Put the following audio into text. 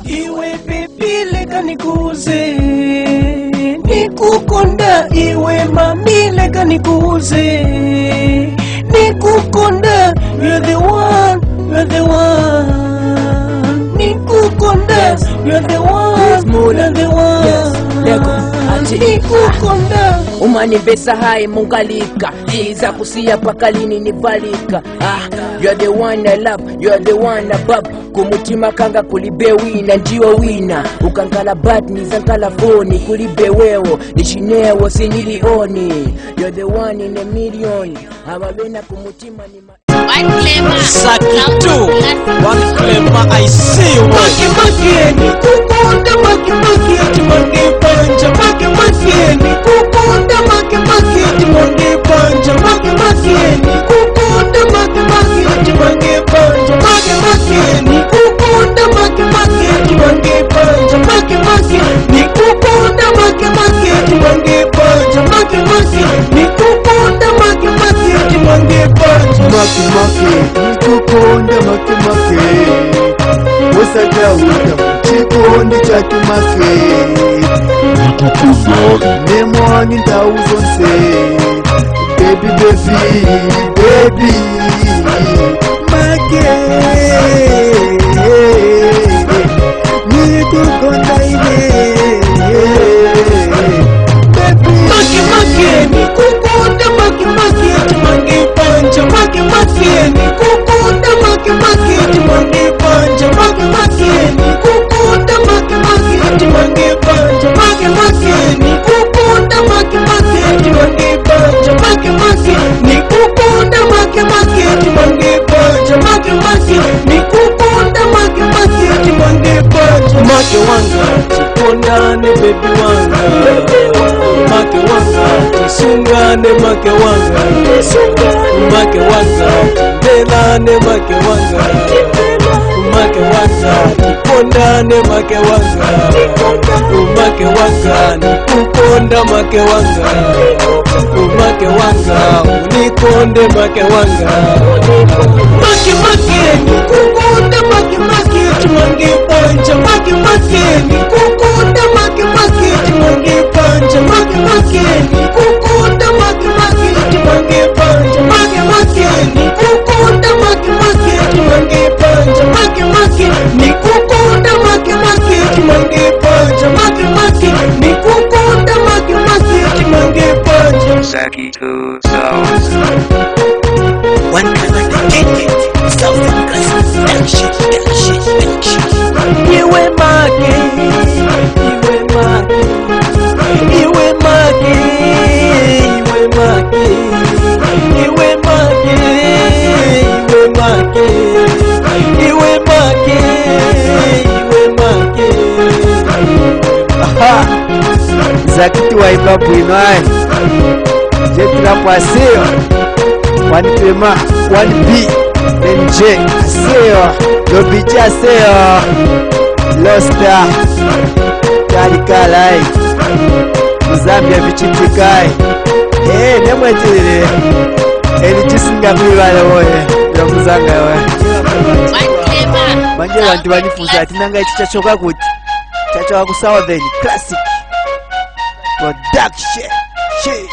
Iwe baby leka nikuze, nikukonda. Iwe mami leka nikuze, nikukonda. You're the one, you're the one. Nikukonda, you're the one, you're the one. Yes, nikukonda. Umani besa hai mungalika, iza kusia pakalini nivalika. You're the one I love, you're the one above. Kumutima kanga kulibe wina, njiwa wina. Ukangala bat nizankala phone, kulibe wewo, nishinewo sinilioni. You're the one in a million. Amabena kumutima ni Sakitu, one clever, I see you. Maki nikukonda, maki timange panja. Maki nikukonda, maki timange panja. Maki nikukonda, maki timange panja. Maki nikukonda, maki timange panja. Maki nikukonda, maki timange panja. Maki nikukonda, maki timange panja. Nikukonda maki Wesaka wita chikondi chaki maki Nikukonda Nemwani tauzonse Baby Maki Nikukonda ine Maki nikukonda, maki timange panja. Maki nikukonda, maki timange panja. Maki nikukonda, maki timange panja. Maki nikukonda, maki timange panja. Maki nikukonda, maki timange panja. Maki nikukonda, maki timange panja. Maki wanga chikondane baby wanga. Maki wanga chisungane maki wanga. Maki wanga delane maki wanga. Maki wanga chikondane maki wanga. Maki wanga nikukonda maki wanga. Maki wanga unikonde maki wanga. Maki nikukonda, maki timange panja. Maki nikukonda, maki timange panja. Maki nikukonda, maki timange panja. Maki nikukonda, maki timange panja. Maki nikukonda, maki timange panja. Maki nikukonda, maki timange panja. Sakitu Sounds. One clever, Southern Classics, that shit. Iwe maki, iwe maki, iwe maki, iwe maki, iwe maki, iwe maki, iwe maki. Aha Sakitu wa ibabu inoai Jetra kwa seo 1 Clema 1 B NJ seo Lobichi seo Losta Kalikalai Muzambia vichitikai nemwetirire Elichisinga mwibale woye ya muzanga woye Manje wanti wanifuza ati nanga ichi chachoka kuti Chachoka ku Southern Classic Production. Shit.